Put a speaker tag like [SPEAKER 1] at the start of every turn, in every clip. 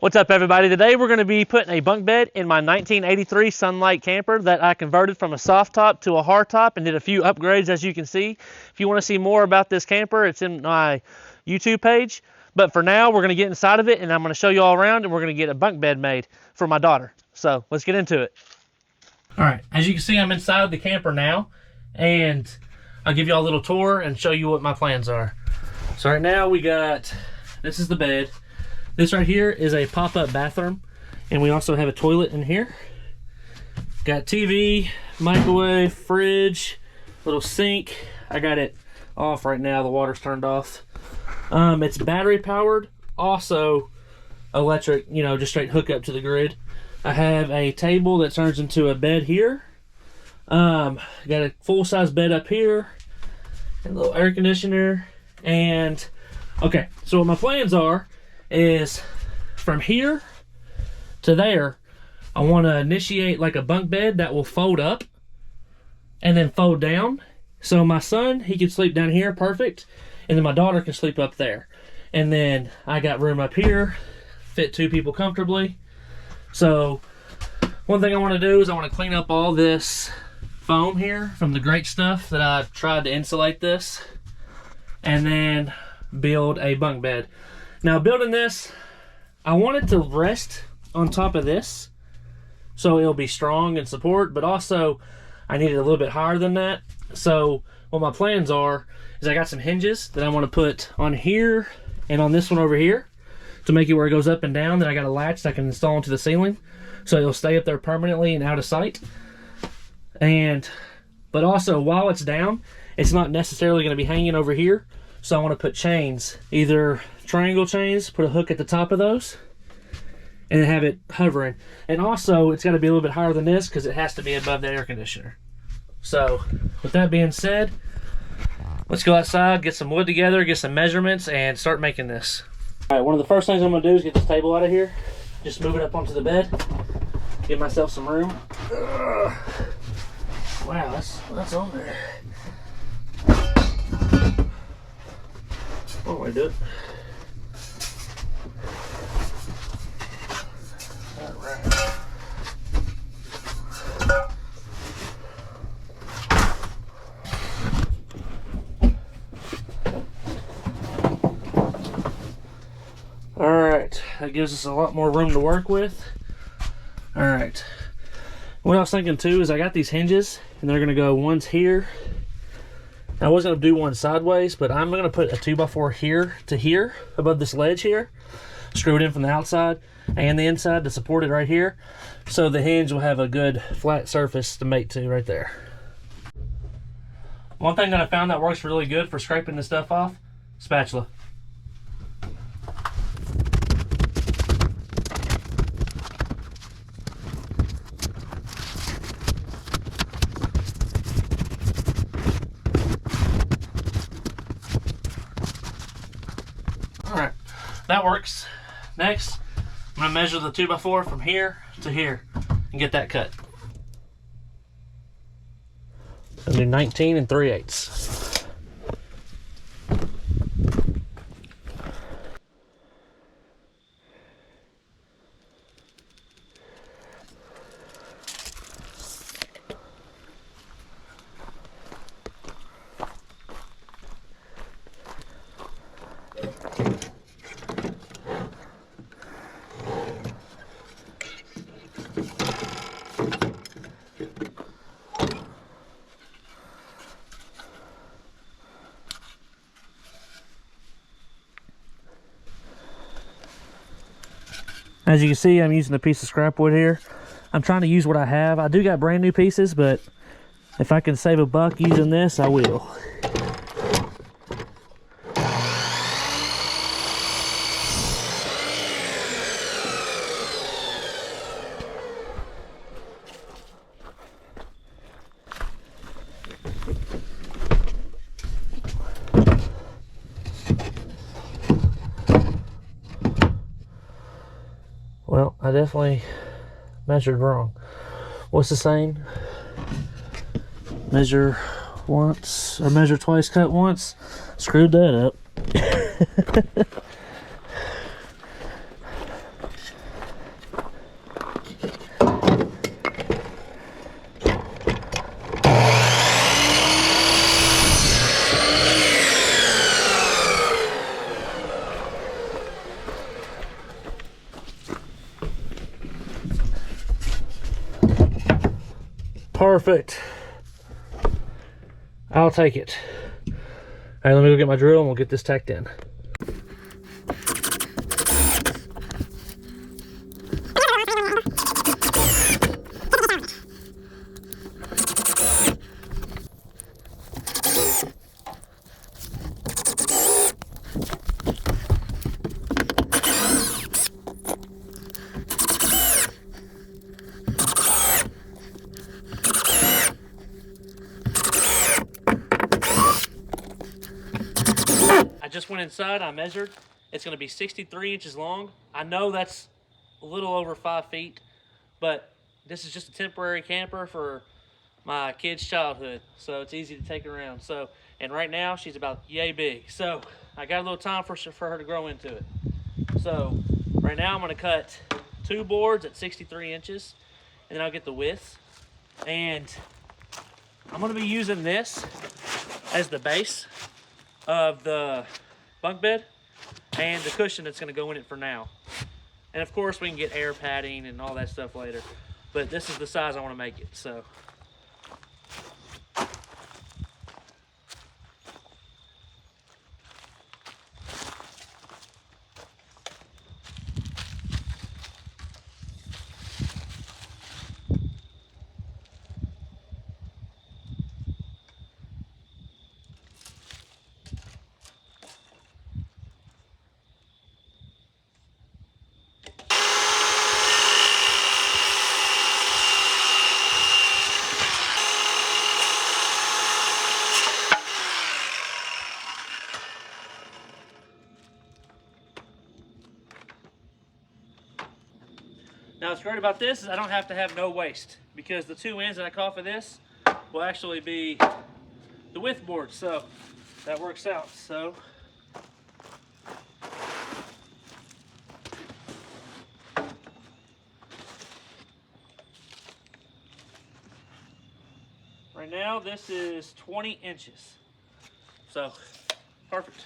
[SPEAKER 1] What's up, everybody? Today we're going to be putting a bunk bed in my 1983 Sunlite camper that I converted from a soft top to a hard top and did a few upgrades, as you can see. If you want to see more about this camper, it's in my YouTube page. But for now, we're going to get inside of it and I'm going to show you all around, and we're going to get a bunk bed made for my daughter. So let's get into it. All right, as you can see, I'm inside the camper now, and I'll give you all a little tour and show you what my plans are. So right now this is the bed. This right here is a pop-up bathroom, and we also have a toilet in here. Got TV, microwave, fridge, little sink. I got it off right now, the water's turned off. It's battery powered, also electric, just straight hook up to the grid. I have a table that turns into a bed here. Got a full-size bed up here, and a little air conditioner. And okay, so what my plans are is from here to there, I want to initiate like a bunk bed that will fold up and then fold down. So my son, he can sleep down here, perfect, and then my daughter can sleep up there. And then I got room up here, fit 2 people comfortably. So one thing I want to do is I want to clean up all this foam here from the great stuff that I tried to insulate this, and then build a bunk bed. Now building this, I want it to rest on top of this so it'll be strong and support, but also I need it a little bit higher than that. So what my plans are is I got some hinges that I want to put on here and on this one over here to make it where it goes up and down. Then I got a latch that I can install into the ceiling so it'll stay up there permanently and out of sight. But also while it's down, it's not necessarily going to be hanging over here. So I want to put chains, either triangle chains, put a hook at the top of those, and then have it hovering. And also, it's got to be a little bit higher than this because it has to be above the air conditioner. So, with that being said, let's go outside, get some wood together, get some measurements, and start making this. All right, one of the first things I'm going to do is get this table out of here. Just move it up onto the bed, give myself some room. Ugh. Wow, that's on there. One way to do it. Alright. Alright, that gives us a lot more room to work with. Alright. What I was thinking too is I got these hinges, and they're going to go, one's here. I was going to do one sideways, but I'm going to put a 2x4 here to here above this ledge here, screw it in from the outside and the inside to support it right here, so the hinge will have a good flat surface to mate to right there. One thing that I found that works really good for scraping this stuff off, spatula. Alright, that works. Next, I'm going to measure the 2x4 from here to here and get that cut. I'll do 19 3/8. As you can see, I'm using a piece of scrap wood here. I'm trying to use what I have. I do got brand new pieces, but if I can save a buck using this, I will. Well, I definitely measured wrong. What's the saying? Measure once, or measure twice, cut once. Screwed that up. Perfect. I'll take it. All right, let me go get my drill and we'll get this tacked in. I just went inside, I measured. It's gonna be 63 inches long. I know that's a little over 5 feet, but this is just a temporary camper for my kid's childhood, so it's easy to take around. So, and right now she's about yay big. So I got a little time for her to grow into it. So right now I'm gonna cut 2 boards at 63 inches, and then I'll get the width. And I'm gonna be using this as the base of the bunk bed and the cushion that's going to go in it for now. And of course we can get air padding and all that stuff later, but this is the size I want to make it. So now what's great about this is I don't have to have no waste, because the 2 ends that I cut off of this will actually be the width board, so that works out. So right now this is 20 inches, so perfect.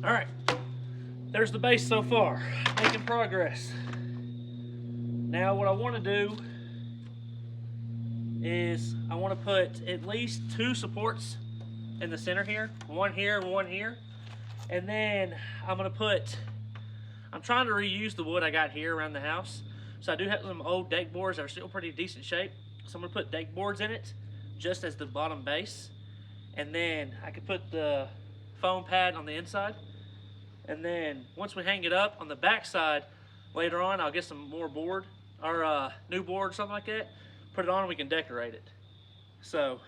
[SPEAKER 1] All right, there's the base so far, making progress. Now what I want to do is I want to put at least 2 supports in the center here, one here and one here. And then I'm trying to reuse the wood I got here around the house. So I do have some old deck boards that are still pretty decent shape. So I'm gonna put deck boards in it just as the bottom base. And then I could put the foam pad on the inside. And then once we hang it up on the back side, later on I'll get some more board or new board or something like that, put it on and we can decorate it. So,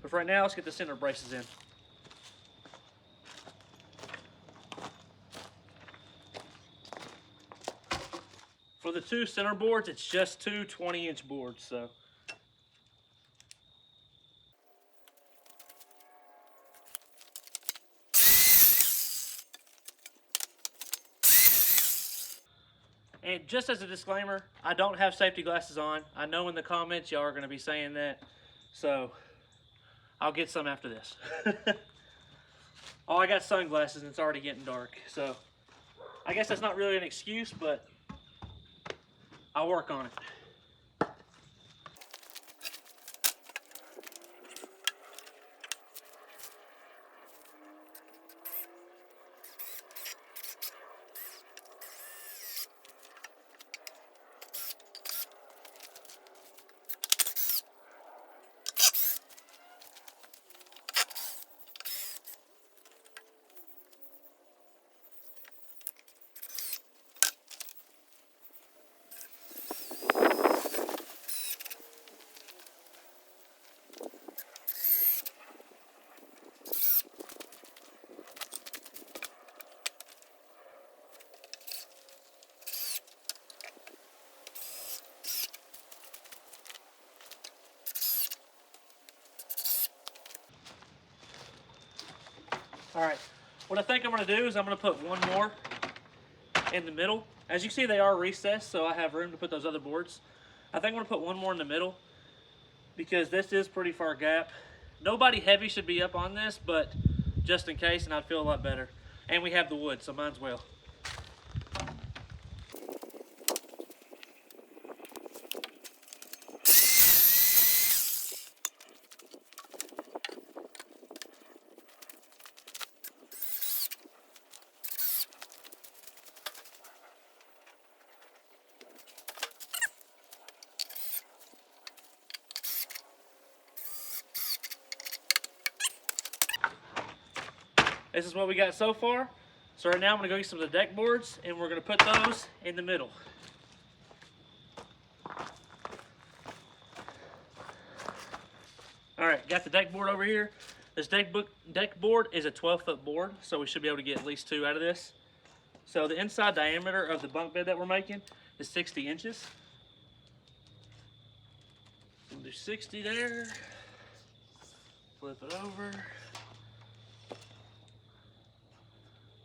[SPEAKER 1] but for right now, let's get the center braces in. For the 2 center boards, it's just 2 20-inch boards, so. And just as a disclaimer, I don't have safety glasses on. I know in the comments y'all are going to be saying that, so I'll get some after this. Oh, I got sunglasses and it's already getting dark, so I guess that's not really an excuse, but I'll work on it. All right, what I think I'm gonna do is I'm gonna put one more in the middle. As you see, they are recessed, so I have room to put those other boards. I think I'm gonna put one more in the middle because this is pretty far gap. Nobody heavy should be up on this, but just in case, and I'd feel a lot better. And we have the wood, so mine's well. This is what we got so far. So right now I'm gonna go get some of the deck boards and we're gonna put those in the middle. All right, got the deck board over here. This deck board is a 12-foot board, so we should be able to get at least 2 out of this. So the inside diameter of the bunk bed that we're making is 60 inches. We'll do 60 there. Flip it over.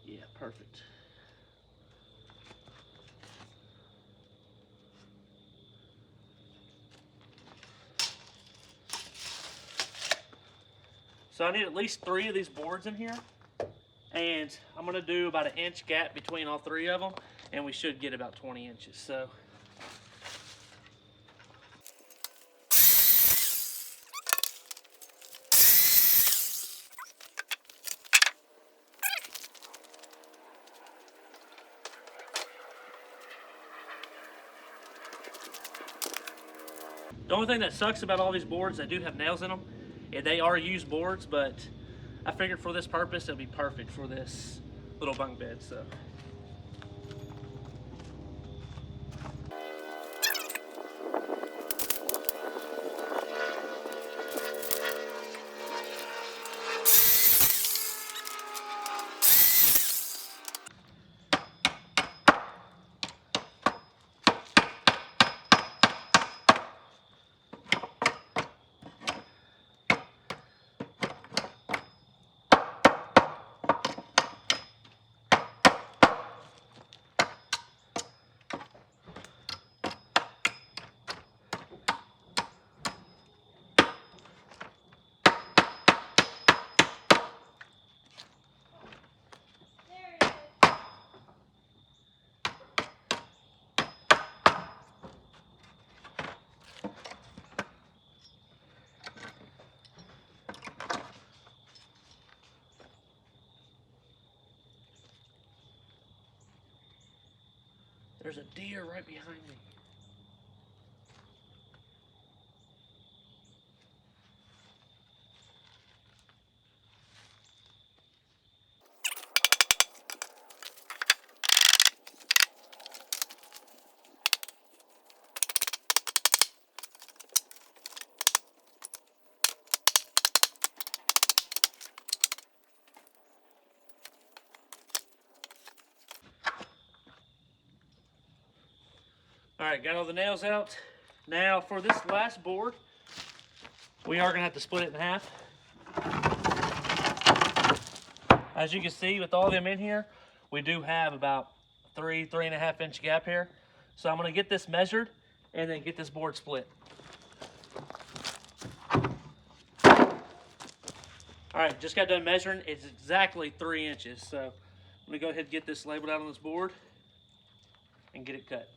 [SPEAKER 1] Yeah, perfect. So I need at least 3 of these boards in here. And I'm gonna do about an inch gap between all 3 of them, and we should get about 20 inches. So the only thing that sucks about all these boards, they do have nails in them, and they are used boards, but I figured for this purpose, it'll be perfect for this little bunk bed, so. There's a deer right behind me. All right, got all the nails out. Now for this last board, we are gonna have to split it in half. As you can see, with all them in here, we do have about 3.5 inch gap here. So I'm gonna get this measured and then get this board split. All right, just got done measuring. It's exactly 3 inches. So I'm gonna go ahead and get this labeled out on this board and get it cut.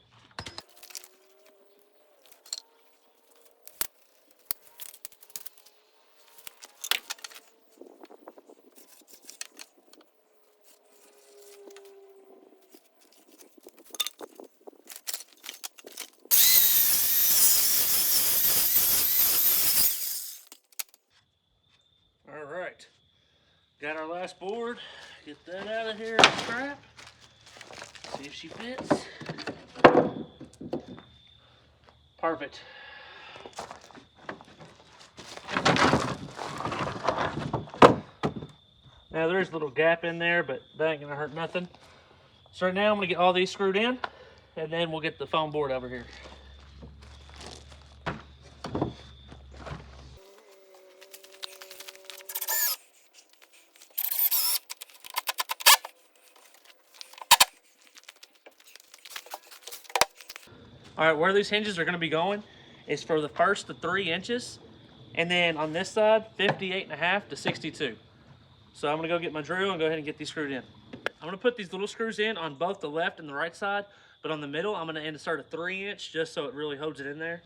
[SPEAKER 1] All right, got our last board. Get that out of here, strap. See if she fits. Perfect. Now there's a little gap in there, but that ain't gonna hurt nothing. So right now I'm gonna get all these screwed in, and then we'll get the foam board over here. All right, where these hinges are gonna be going is for the first to 3 inches, and then on this side, 58.5 to 62. So I'm gonna go get my drill and go ahead and get these screwed in. I'm gonna put these little screws in on both the left and the right side, but on the middle, I'm gonna insert a 3-inch just so it really holds it in there.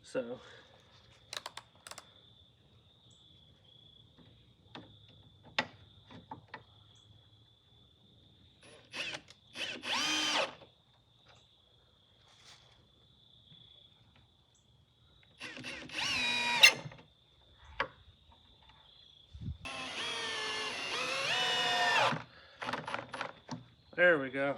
[SPEAKER 1] So. There we go.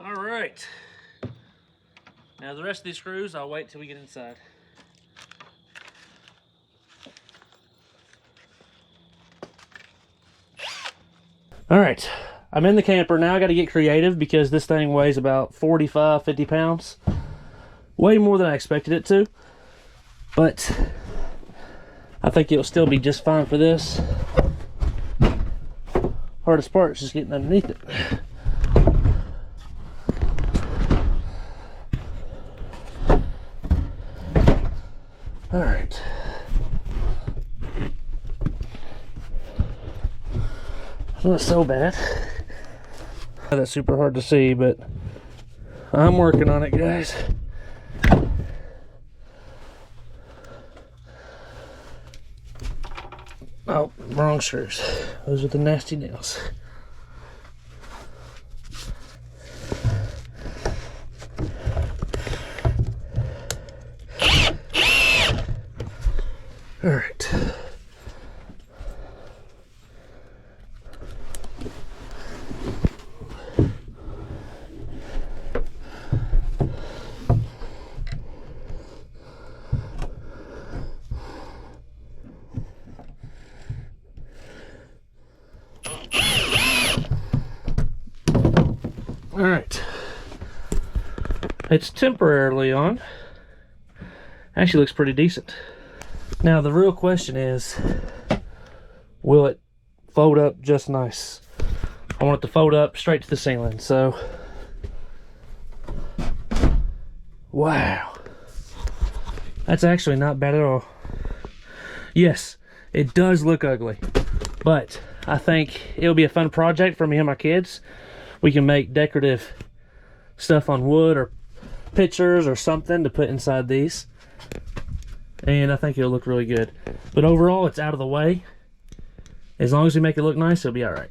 [SPEAKER 1] All right. Now the rest of these screws, I'll wait till we get inside. All right, I'm in the camper. Now I got to get creative because this thing weighs about 45, 50 pounds. Way more than I expected it to. But I think it'll still be just fine for this. Hardest part is just getting underneath it. All right. It's not so bad. That's super hard to see, but I'm working on it, guys. Oh, wrong screws. Those are the nasty nails. All right. All right. It's temporarily on. Actually looks pretty decent. Now the real question is, will it fold up just nice? I want it to fold up straight to the ceiling, so. Wow. That's actually not bad at all. Yes, it does look ugly, but I think it'll be a fun project for me and my kids. We can make decorative stuff on wood or pictures or something to put inside these. And I think it'll look really good. But overall, it's out of the way. As long as we make it look nice, it'll be all right.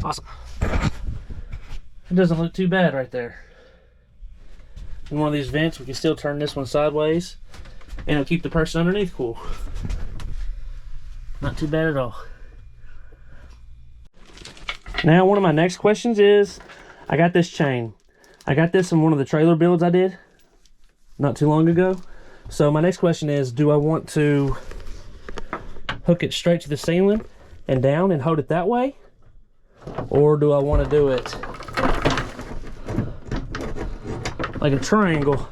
[SPEAKER 1] Awesome. It doesn't look too bad right there. In one of these vents, we can still turn this one sideways, and it'll keep the person underneath cool. Not too bad at all. Now, one of my next questions is, I got this chain. I got this in one of the trailer builds I did not too long ago. So my next question is, do I want to hook it straight to the ceiling and down and hold it that way? Or do I want to do it like a triangle?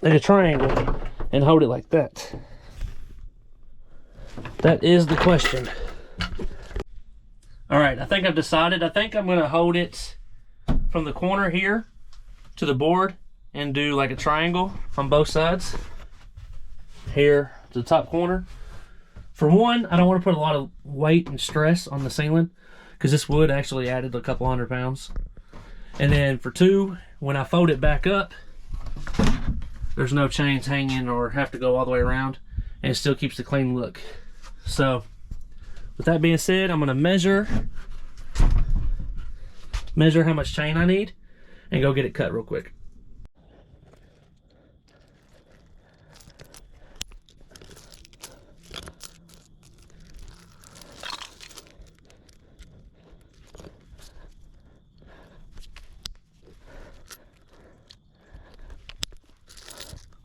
[SPEAKER 1] Like a triangle and hold it like that. That is the question. All right, I think I've decided. I think I'm going to hold it from the corner here to the board and do like a triangle on both sides. Here to the top corner. For one, I don't want to put a lot of weight and stress on the ceiling because this wood actually added a couple 100 pounds. And then for 2, when I fold it back up, there's no chains hanging or have to go all the way around, and it still keeps the clean look. So with that being said, I'm going to measure how much chain I need and go get it cut real quick.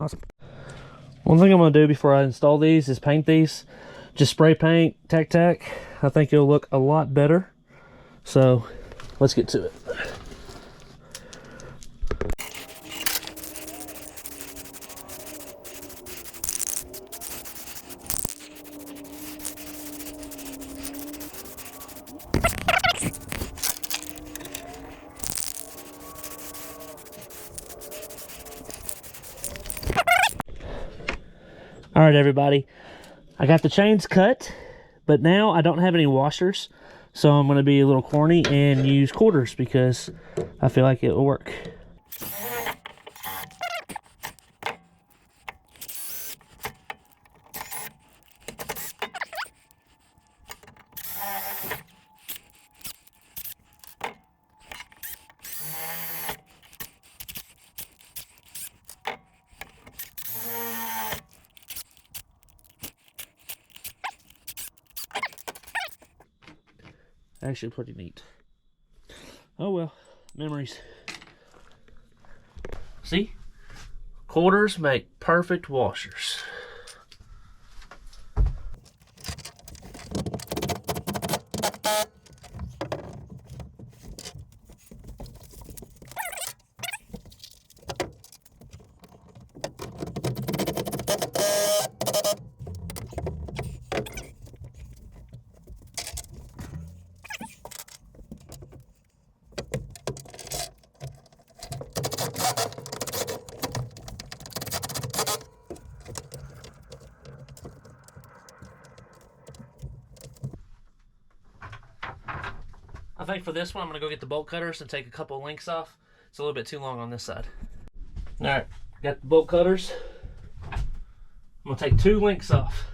[SPEAKER 1] Awesome. One thing I'm going to do before I install these is paint these. Just spray paint, tack. I think it'll look a lot better. So let's get to it. All right, everybody, I got the chains cut, but now I don't have any washers, so I'm going to be a little corny and use quarters because I feel like it will work. Actually pretty neat. Oh well, memories. See? Quarters make perfect washers. I think for this one, I'm going to go get the bolt cutters and take a couple of links off. It's a little bit too long on this side. All right, got the bolt cutters. I'm going to take 2 links off.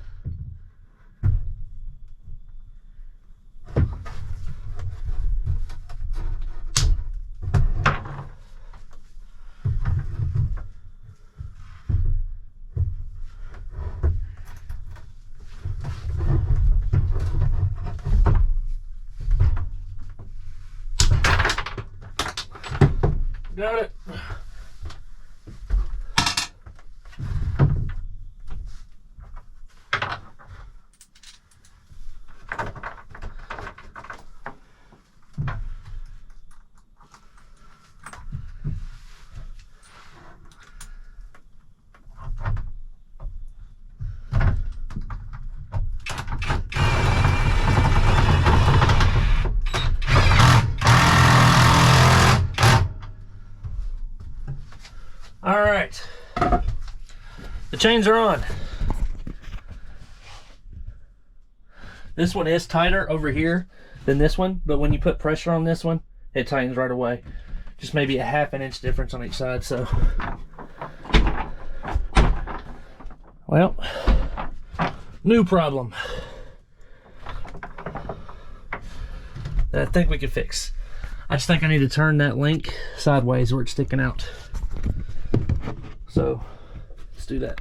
[SPEAKER 1] Got it. All right, the chains are on. This one is tighter over here than this one, but when you put pressure on this one, it tightens right away. Just maybe a ½ an inch difference on each side, so. Well, new problem that I think we can fix. I just think I need to turn that link sideways where it's sticking out. So let's do that.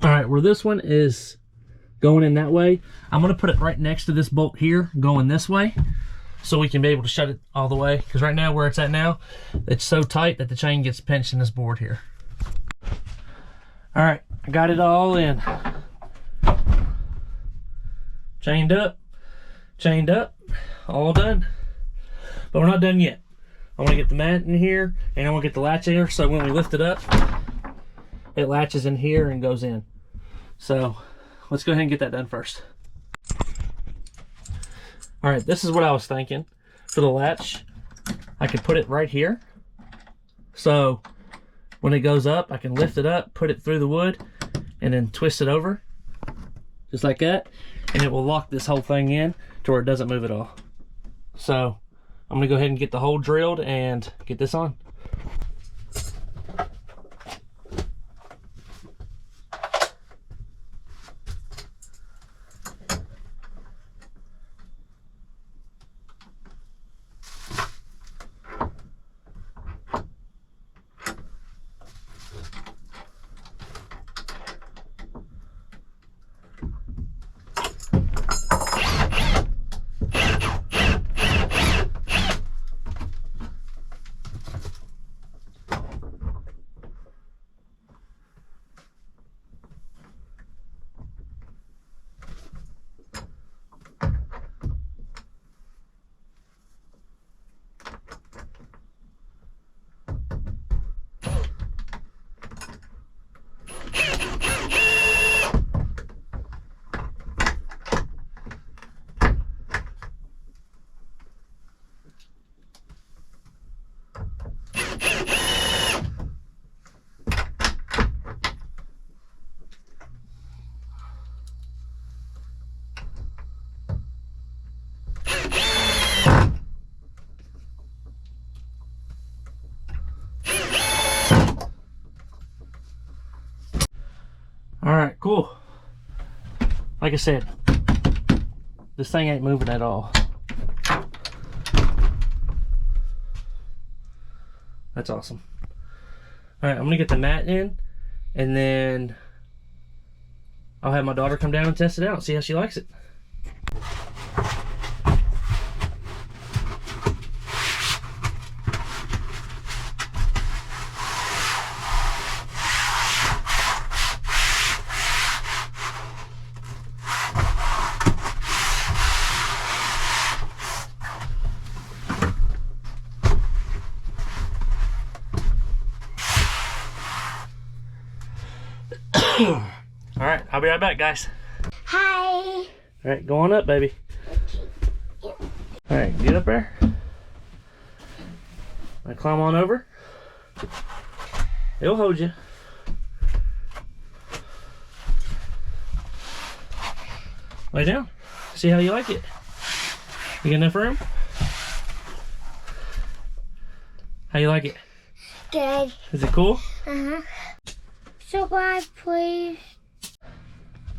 [SPEAKER 1] All right, where this one is going in that way, I'm going to put it right next to this bolt here going this way so we can be able to shut it all the way, because right now where it's at now, it's so tight that the chain gets pinched in this board here. All right, I got it all in. Chained up, all done. But we're not done yet. I want to get the mat in here and I want to get the latch in here so when we lift it up, it latches in here and goes in. So let's go ahead and get that done first. All right, this is what I was thinking for the latch. I could put it right here. So when it goes up, I can lift it up, put it through the wood, and then twist it over, just like that. And it will lock this whole thing in to where it doesn't move at all. So I'm gonna go ahead and get the hole drilled and get this on. Alright, cool. Like I said, this thing ain't moving at all. That's awesome. Alright, I'm gonna get the mat in, and then I'll have my daughter come down and test it out and see how she likes it. Alright, I'll be right back, guys.
[SPEAKER 2] Hi.
[SPEAKER 1] Alright, go on up, baby. Alright, get up there. I climb on over. It'll hold you. Lay down. See how you like it. You got enough room? How you like it?
[SPEAKER 2] Good.
[SPEAKER 1] Is it cool?
[SPEAKER 2] Uh-huh. Subscribe, please.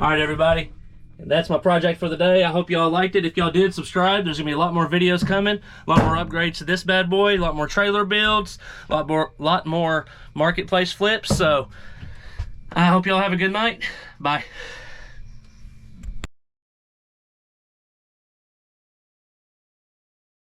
[SPEAKER 1] Alright, everybody. That's my project for the day. I hope y'all liked it. If y'all did, subscribe. There's going to be a lot more videos coming. A lot more upgrades to this bad boy. A lot more trailer builds. A lot more marketplace flips. So, I hope y'all have a good night. Bye.